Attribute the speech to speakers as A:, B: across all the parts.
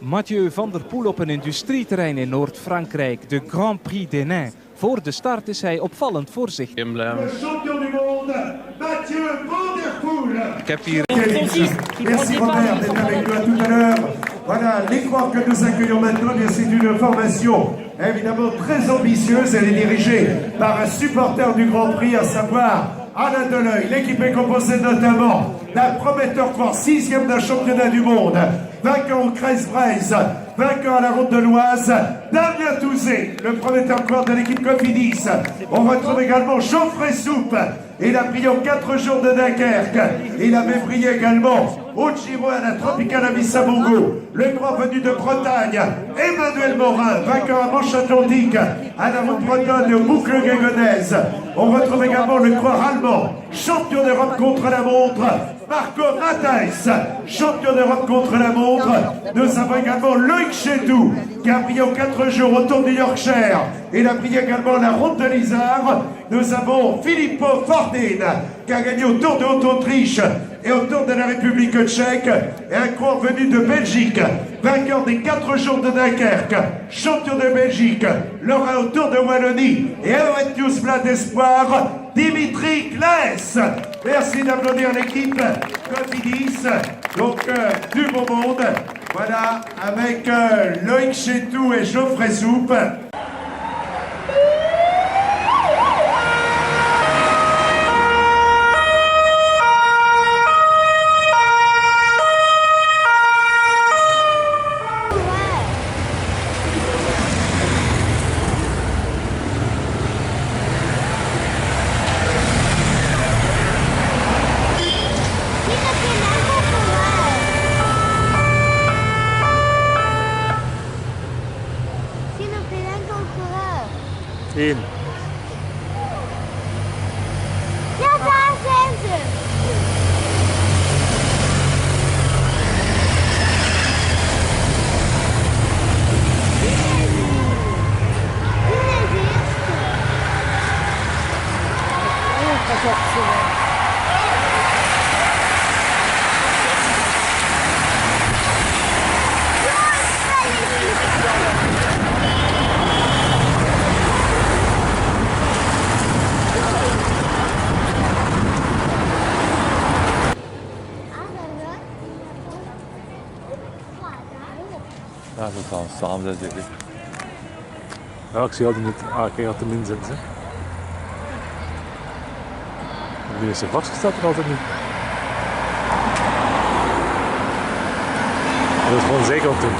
A: Mathieu van der Poel op een industrieterrein in Noord-Frankrijk, de Grand Prix des Nains. Voor de start is hij opvallend voorzichtig.
B: Ik heb hier...
C: Merci Robert d'être avec nous à tout à l'heure. Voilà, l'écran que nous accueillons maintenant, c'est une formation évidemment très ambitieuse. Elle est dirigée par un supporter du Grand Prix, à savoir Alain Deleuil. L'équipe est composée notamment d'un prometteur coureur, 6e d'un championnat du monde, vainqueur au Kreis-Breise, vainqueur à la Route de l'Oise, Damien Touzé, le prometteur coureur de l'équipe Cofidis. On retrouve également Geoffrey Soupe. Il a brillé en 4 jours de Dunkerque. Il avait brillé également au Giro à la Tropicana Bissabongo. Le grand venu de Bretagne, Emmanuel Morin, vainqueur à Manche-Atlantique, à la Route bretonne et aux boucles guégonaises. On retrouve également le coureur allemand, champion d'Europe contre la montre, Marco Matthijs, champion d'Europe contre la montre. Nous avons également Loïc Chetou, qui a brillé en 4 jours au Tour du Yorkshire. Il a brillé également à la Route de l'Isère. Nous avons Filippo Fordin, qui a gagné au Tour de Haute-Autriche et au Tour de la République tchèque, et un coureur venu de Belgique, vainqueur des 4 jours de Dunkerque, champion de Belgique, Laura au Tour de Wallonie, et un News Plat d'Espoir, Dimitri Claes. Merci d'applaudir l'équipe Cofidis, donc du beau monde. Voilà, avec Loïc Chetou et Geoffrey Soupe.
D: In.
E: Ja, daar zijn ze! Wie is de eerste?
D: Ja, dat kan samen zijn zeker. Ja, ik zie altijd niet. Ik had hem inzetten. Die is er vastgesteld er altijd niet. Dat is gewoon zeker op doen.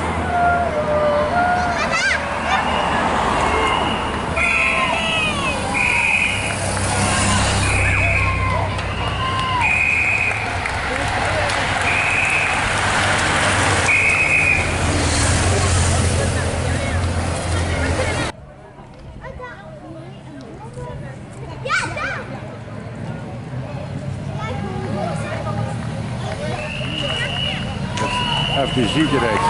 D: FDG gerecht.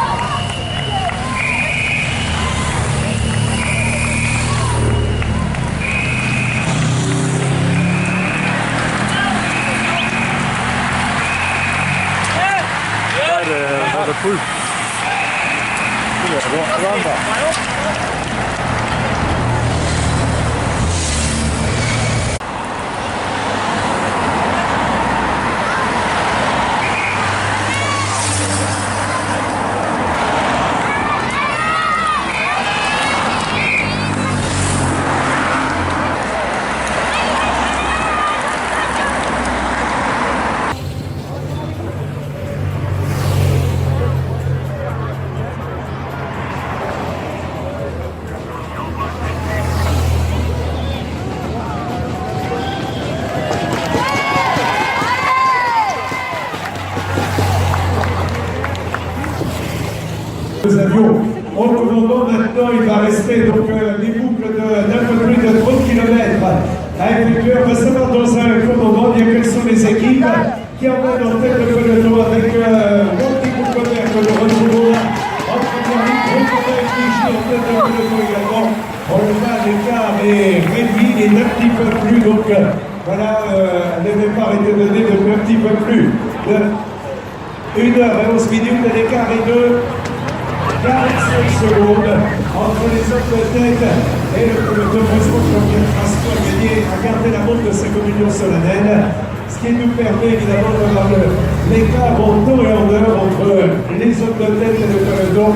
D: Van der Poel. Rwanda.
C: Nous avions au commandement maintenant, il va rester donc des boucles d'un peu plus de 30 km à effectuer. On va savoir dans un commandement bien quelles sont les équipes qui emmènent en tête le peloton avec Wanty Koulkover que nous retrouvons en première ligne, Koulkover Fiji en tête de peloton également. On le voit, l'écart est réduit, il est un petit peu plus, donc voilà, le départ était donné depuis un petit peu plus de 1 h et 11 minutes, l'écart est de 45 secondes entre les hommes de tête et le peloton Bosco Jean-Pierre Crasco a gagné, a gardé la montre de sa communion solennelle, ce qui nous permet évidemment d'avoir l'écart en temps et en heure entre les hommes de tête et le peloton.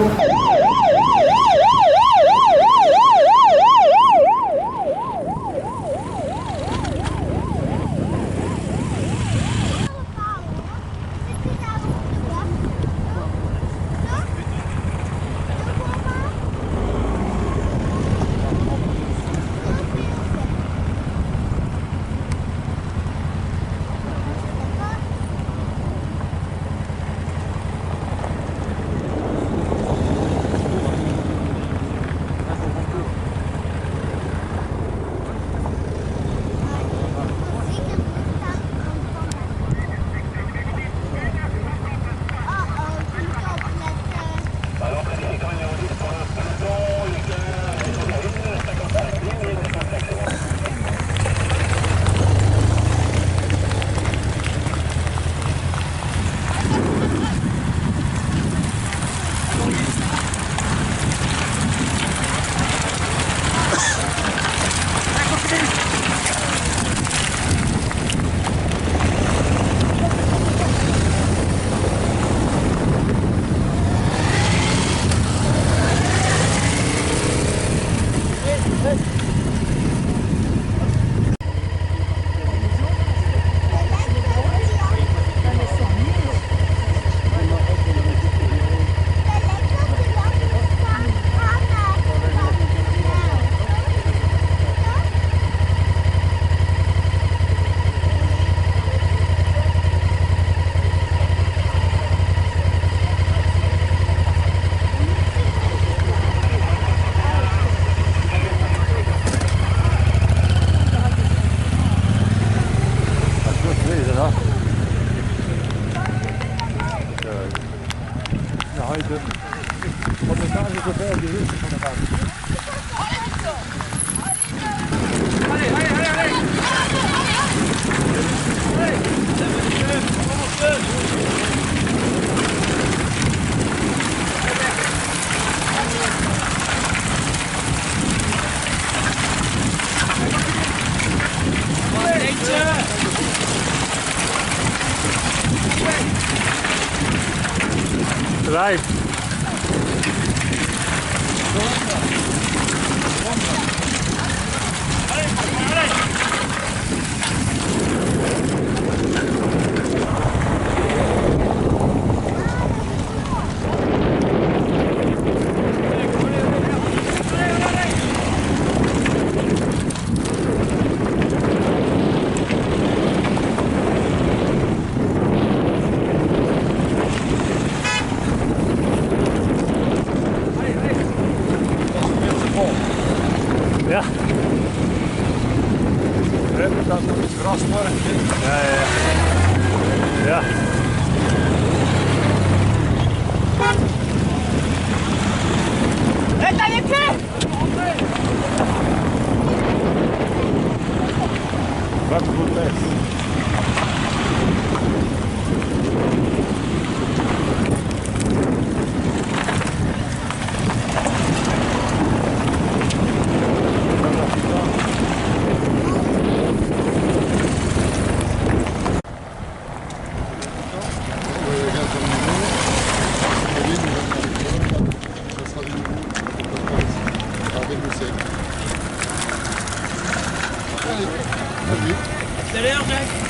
D: Right. Ja. Even dat het gras worden. Ja.
E: Hé, t'as les pieds!
D: Wat goed best.
F: Derrière, Jack.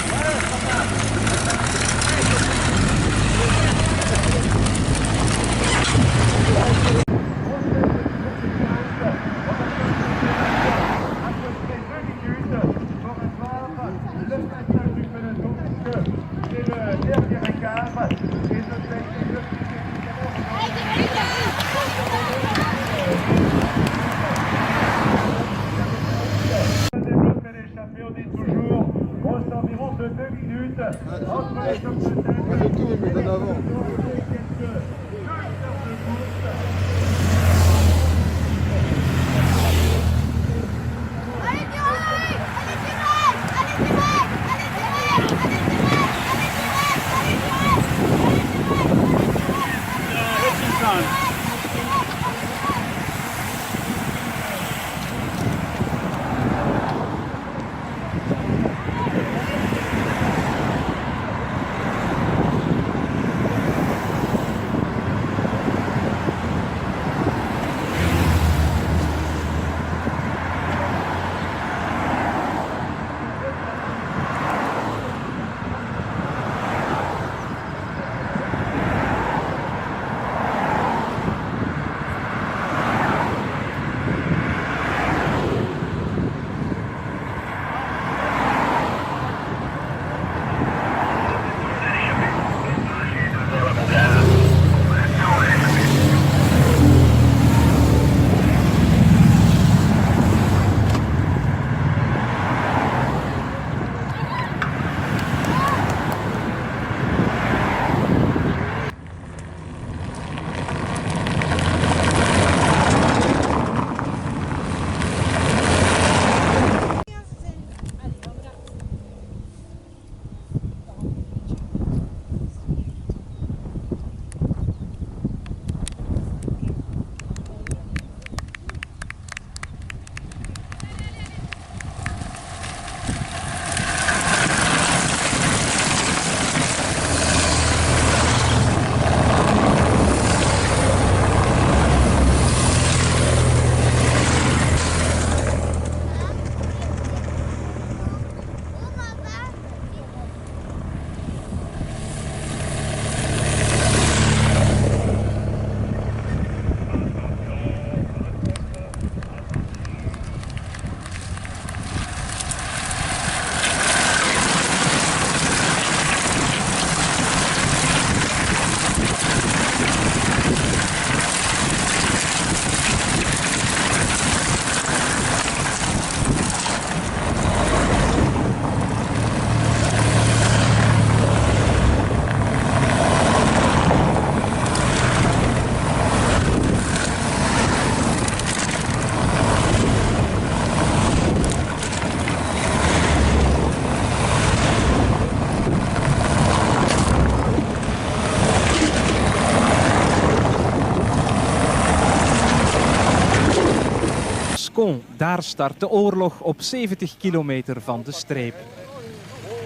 A: Daar start de oorlog op 70 kilometer van de streep.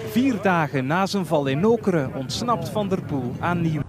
A: 4 dagen na zijn val in Nokere ontsnapt Van der Poel aan nieuw.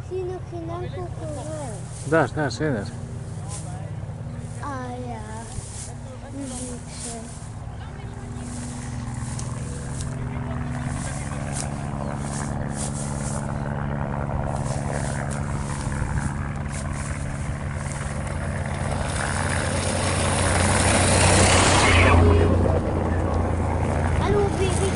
E: Zie je nog geen enkel coureur?
D: Daar, zie je het.
E: Ah ja, nu zie ik ze. Hallo, baby.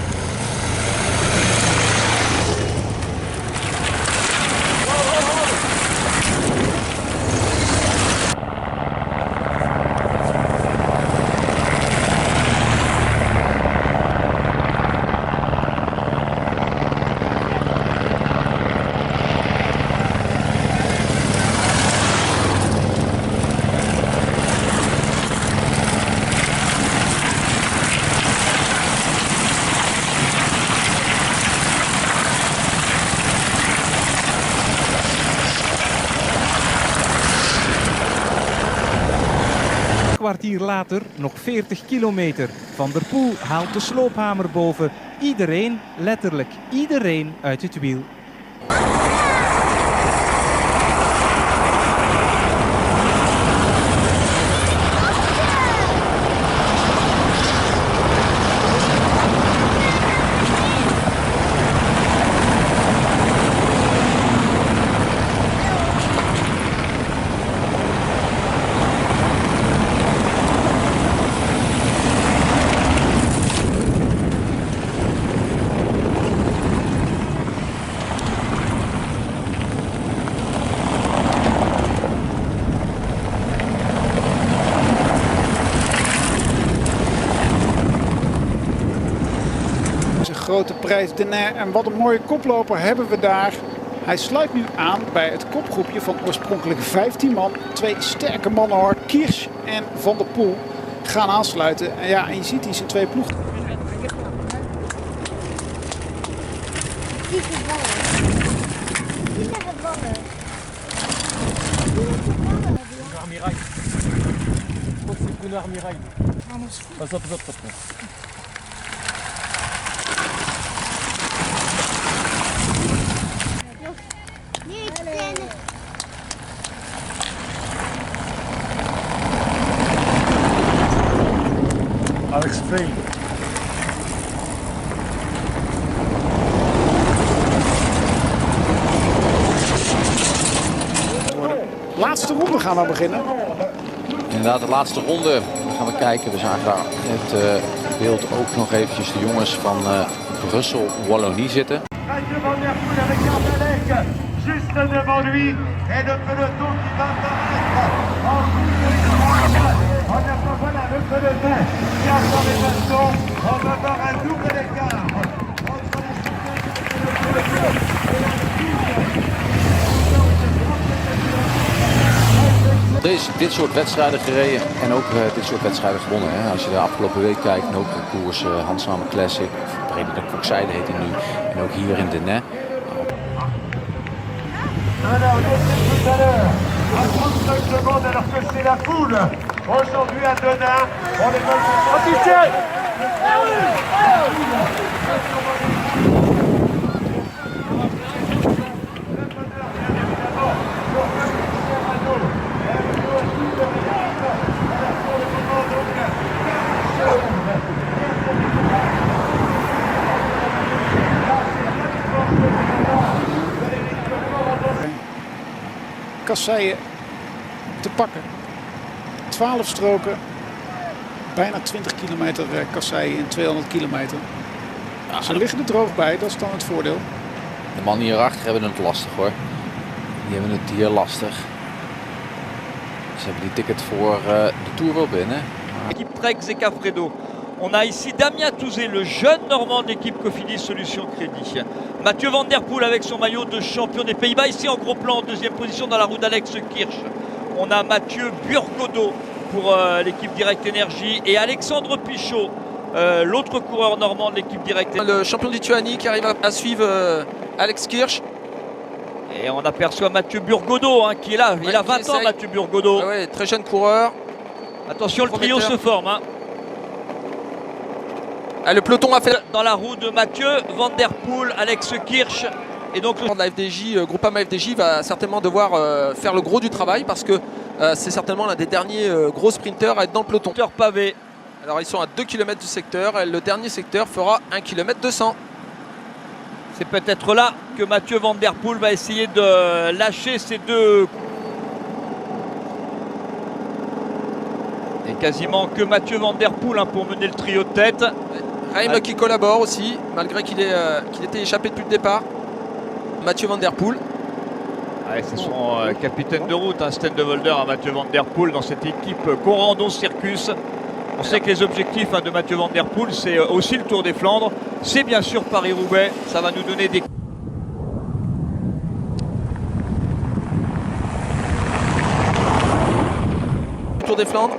A: kwartier later nog 40 kilometer. Van der Poel haalt de sloophamer boven. Iedereen, letterlijk iedereen, uit het wiel.
F: Grote prijs Denais. En wat een mooie koploper hebben we daar. Hij sluit nu aan bij het kopgroepje van oorspronkelijk 15 man. 2 sterke mannen hoor. Kirsch en Van der Poel gaan aansluiten. En ja, en je ziet die zijn 2 ploegen.
E: Die gevallen. Die zijn gevallen.
D: Amirai. Amirai. Pas op.
E: Niet kennen.
D: Alex Veen.
F: Laatste ronde gaan we beginnen.
G: Inderdaad, de laatste ronde. Dan gaan we kijken. We zagen daar het beeld ook nog eventjes de jongens van Brussel Wallonie zitten.
C: Mathieu Van Der Poel avec Ardalec juste devant lui et le peloton qui va apparaître en bout de ligne. On n'a pas voilà le peloton qui a son évasion. On va voir un double écart entre la situation et la
G: Dit soort wedstrijden gereden en ook dit soort wedstrijden gewonnen. Hè. Als je de afgelopen week kijkt, en ook de koers Handsamen Classic, of Brede de Kokzijde heet hij nu, en ook hier in Denais.
C: Alors, tout à l'heure, à 35 secondes, alors que c'est la foule. Aujourd'hui à Denain, on est dans
F: Kasseien te pakken. 12 stroken. Bijna 20 kilometer kasseien in 200 kilometer. Ze liggen er droog bij, dat is dan het voordeel.
G: De mannen hierachter hebben het lastig hoor. Die hebben het hier lastig. Ze hebben die ticket voor de Tour wel binnen.
H: Équipe Trek Zekafredo. On a ici Damien Touzé, le jeune Normand de l'équipe Cofidis Solutions Crédit. Mathieu Van Der Poel avec son maillot de champion des Pays-Bas. Ici en gros plan en deuxième position dans la roue d'Alex Kirsch. On a Mathieu Burgodeau pour l'équipe Direct Énergie et Alexandre Pichot, l'autre coureur normand de l'équipe Direct Énergie.
I: Le champion de Lituanie qui arrive à suivre Alex Kirsch.
H: Et on aperçoit Mathieu Burgodeau hein, qui est là. Il a 20 ans Mathieu Burgodeau.
I: Ouais, très jeune coureur.
H: Attention, le trio se forme. Hein.
I: Ah, le peloton a fait
H: dans la roue de Mathieu Van Der Poel, Alex Kirsch. Et donc
I: la FDJ, Groupama FDJ va certainement devoir faire le gros du travail parce que c'est certainement l'un des derniers gros sprinteurs à être dans le peloton.
H: Pavé.
I: Alors ils sont à 2 km du secteur et le dernier secteur fera 1 km 200.
H: C'est peut-être là que Mathieu Van Der Poel va essayer de lâcher ces deux. Et quasiment que Mathieu Van Der Poel hein, pour mener le trio de tête.
I: Reim qui collabore aussi, malgré qu'il était échappé depuis le départ. Mathieu Van Der Poel.
H: Ouais, c'est son capitaine de route, hein, Sten de Volder à Mathieu Van Der Poel dans cette équipe Corando Circus. On sait que les objectifs hein, de Mathieu Van Der Poel, c'est aussi le Tour des Flandres. C'est bien sûr Paris-Roubaix. Ça va nous donner des...
I: Tour des Flandres.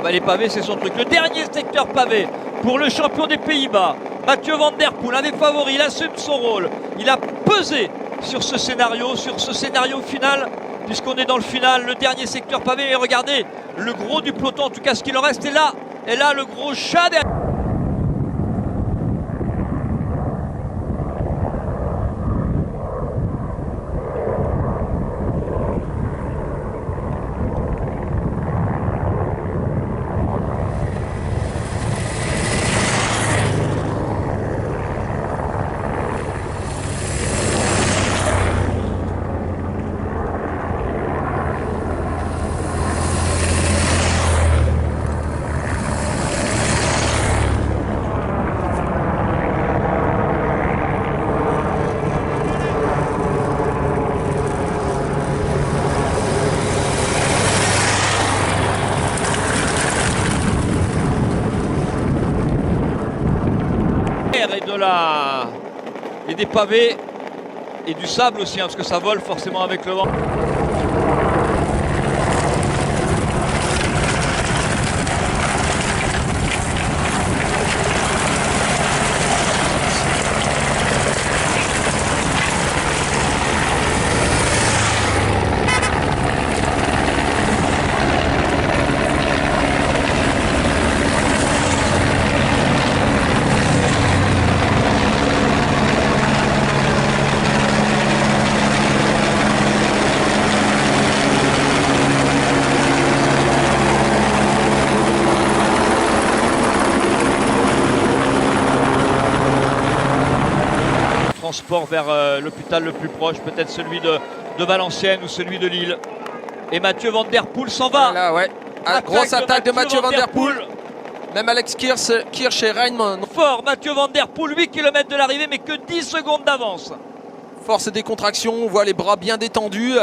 H: Bah, les pavés, c'est son truc. Le dernier secteur pavé pour le champion des Pays-Bas. Mathieu Van Der Poel, un des favoris, il assume son rôle. Il a pesé sur ce scénario final. puisqu'on est dans le final, le dernier secteur pavé. Et regardez, le gros du peloton, en tout cas ce qu'il en reste est là. Et là, le gros chat derrière. Et des pavés et du sable aussi, hein, parce que ça vole forcément avec le vent. Transport vers l'hôpital le plus proche, peut-être celui de Valenciennes ou celui de Lille. Et Mathieu Van Der Poel s'en va.
I: Voilà, ouais. Grosse attaque de Mathieu Van Der Poel. Même Alex Kirch et Rein.
H: Fort, Mathieu Van Der Poel, 8 km de l'arrivée, mais que 10 secondes d'avance.
I: Force et décontraction, on voit les bras bien détendus.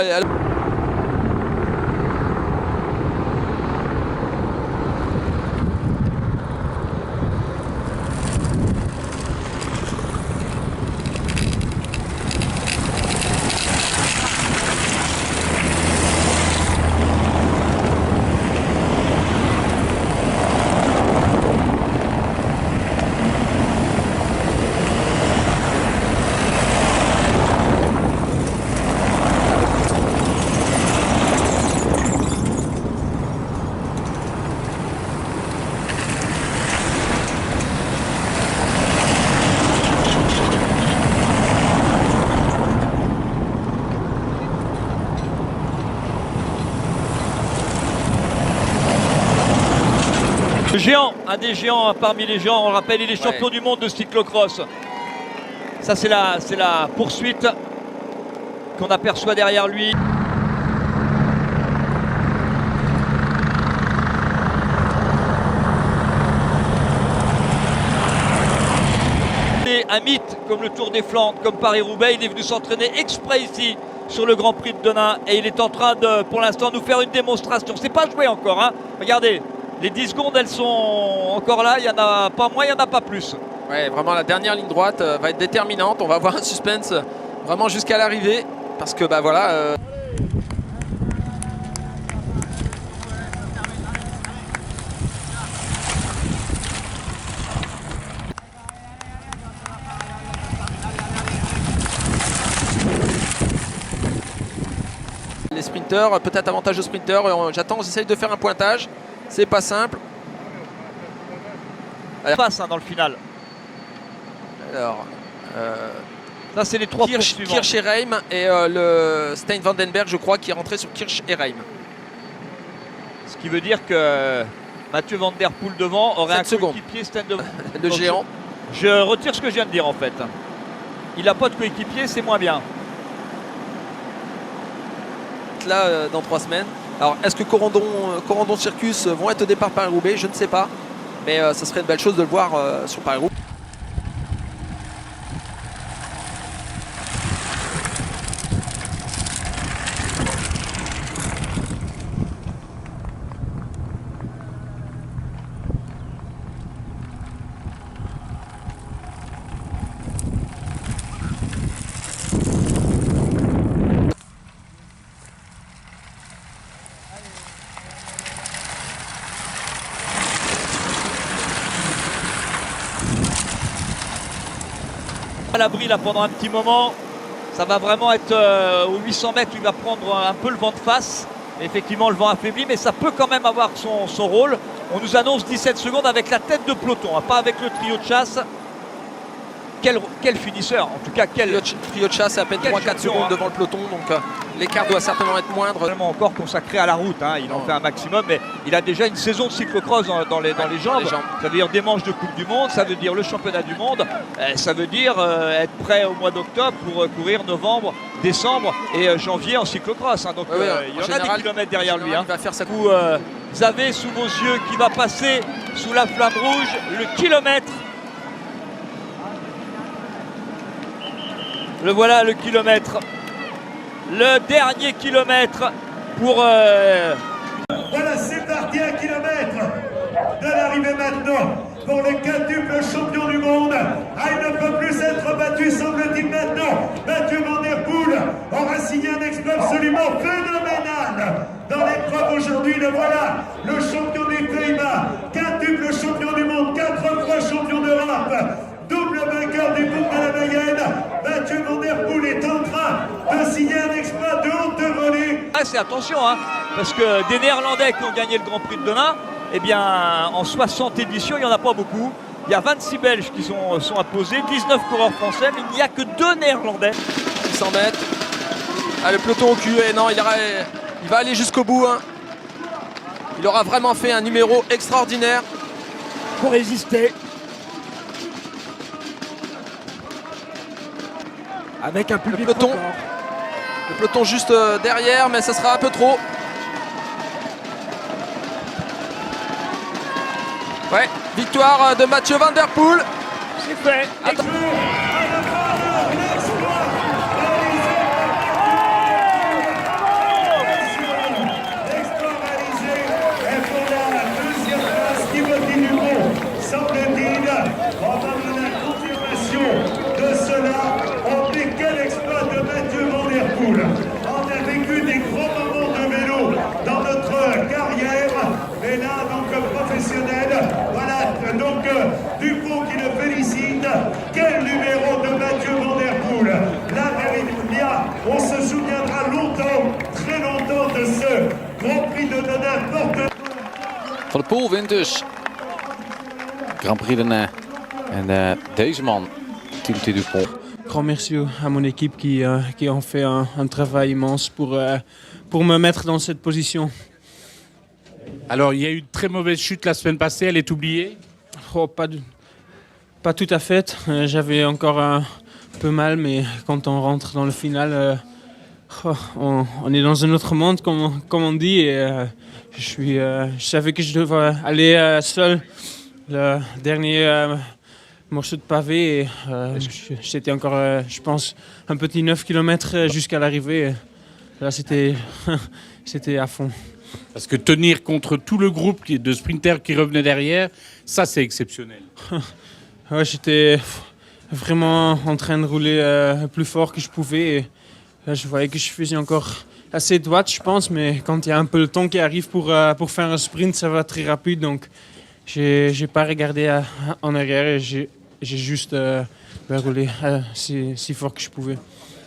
H: Le géant, un des géants parmi les géants, on le rappelle, il est champion du monde de cyclocross. Ça c'est la poursuite qu'on aperçoit derrière lui. Un mythe comme le Tour des Flandres, comme Paris-Roubaix, il est venu s'entraîner exprès ici sur le Grand Prix de Denain et il est en train de, pour l'instant, nous faire une démonstration. C'est pas joué encore, hein. Regardez, les 10 secondes, elles sont encore là, il n'y en a pas moins, il n'y en a pas plus.
I: Ouais, vraiment la dernière ligne droite va être déterminante. On va avoir un suspense vraiment jusqu'à l'arrivée parce que bah voilà. Les sprinteurs, peut-être avantage aux sprinteurs. J'attends, j'essaye de faire un pointage. C'est pas simple.
H: Elle passe dans le final.
I: Alors,
H: ça c'est les trois poursuivants.
I: Kirch et Reim et le Stein Vandenberg, je crois, qui est rentré sur Kirch et Reim.
H: Ce qui veut dire que Mathieu Van Der Poel devant aurait un coéquipier Stein devant.
I: Le géant.
H: Je retire ce que je viens de dire en fait. Il n'a pas de coéquipier, c'est moins bien.
I: Là dans 3 semaines. Alors est-ce que Corendon Circus vont être au départ Paris-Roubaix? Je ne sais pas. Mais ça serait une belle chose de le voir sur Paris-Roubaix.
H: À l'abri là pendant un petit moment. Ça va vraiment être aux 800 mètres, il va prendre un peu le vent de face. Effectivement, le vent affaibli, mais ça peut quand même avoir son rôle. On nous annonce 17 secondes avec la tête de peloton, hein, pas avec le trio de chasse. Quel finisseur, en tout cas quel
I: trio de chasse, c'est à peine 3-4 secondes devant le peloton, donc l'écart doit certainement être moindre.
H: Vraiment encore consacré à la route, hein. Il en fait un maximum, mais il a déjà une saison de cyclocross dans les jambes. Ça veut dire des manches de Coupe du Monde, ça veut dire le championnat du monde, ça veut dire être prêt au mois d'octobre pour courir novembre, décembre et janvier en cyclocross. Hein. Donc il y en a des kilomètres derrière lui. Hein.
I: Il va faire sa
H: coupe. Vous avez sous vos yeux qui va passer sous la flamme rouge le kilomètre. Le voilà le kilomètre. Le dernier kilomètre pour...
C: Voilà, c'est parti, 1 kilomètre de l'arrivée maintenant pour le quintuple champion du monde. Ah, il ne peut plus être battu, semble-t-il maintenant. Mathieu Van Der Poel aura signé un exploit absolument phénoménal dans l'épreuve aujourd'hui. Le voilà, le champion des Pays-Bas, quintuple champion du monde, 4 fois champion d'Europe. Double vainqueur du Tour de la Mayenne, Mathieu Van Der Poel est en train de signer un exploit de haute volée.
H: Ah, c'est attention, hein, parce que des Néerlandais qui ont gagné le Grand Prix de demain, eh bien, en 60 éditions, il n'y en a pas beaucoup. Il y a 26 Belges qui sont apposés, 19 coureurs français, mais il n'y a que 2 Néerlandais.
I: 600 mètres. Ah, le peloton au cul, et non, il va aller jusqu'au bout. Hein. Il aura vraiment fait un numéro extraordinaire.
F: Pour résister. Avec un public
I: le peloton juste derrière, mais ça sera un peu trop. Ouais, victoire de Mathieu Van Der Poel.
H: C'est fait.
I: Attends.
C: On a vécu des gros moments de vélo dans notre carrière, mais là, donc professionnel, voilà, donc Dupont qui le félicite. Quel numéro de Mathieu Van Der Poel. Là, on se souviendra longtemps, très longtemps de ce Grand Prix de Denain.
G: Van der Poel wint dus Grand Prix de Denain. En deze man, Timothy Dupont.
J: Grand merci à mon équipe qui ont fait un travail immense pour me mettre dans cette position.
D: Alors, il y a eu une très mauvaise chute la semaine passée, elle est oubliée?
J: Pas tout à fait. J'avais encore un peu mal, mais quand on rentre dans le final, on est dans un autre monde, comme on dit. Et, je savais que je devais aller seul le dernier... morceau de pavé et c'était encore, je pense, un petit 9 km jusqu'à l'arrivée. Là, c'était à fond.
D: Parce que tenir contre tout le groupe de sprinters qui revenaient derrière, ça, c'est exceptionnel.
J: Ouais, j'étais vraiment en train de rouler plus fort que je pouvais. Et là, je voyais que je faisais encore assez droite, je pense, mais quand il y a un peloton qui arrive pour faire un sprint, ça va très rapide. Donc, j'ai pas regardé en arrière et j'ai juste roulé si fort que je pouvais.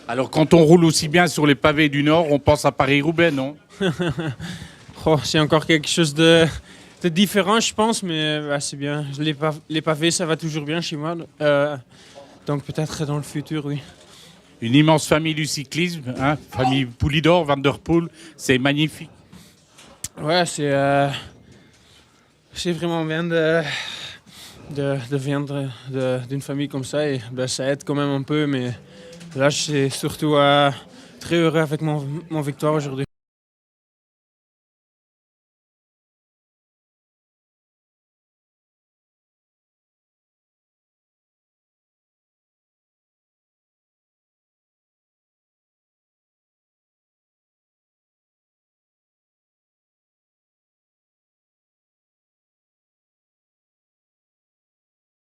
D: Alors quand on roule aussi bien sur les pavés du Nord, on pense à Paris-Roubaix, non?
J: C'est encore quelque chose de différent, je pense, mais c'est bien. Les pavés, ça va toujours bien chez moi. Donc peut-être dans le futur, oui.
D: Une immense famille du cyclisme, hein? Famille Poulidor, Van Der Poel, c'est magnifique.
J: Ouais, c'est vraiment bien de venir d'une famille comme ça et ça aide quand même un peu, mais là je suis surtout très heureux avec mon victoire aujourd'hui.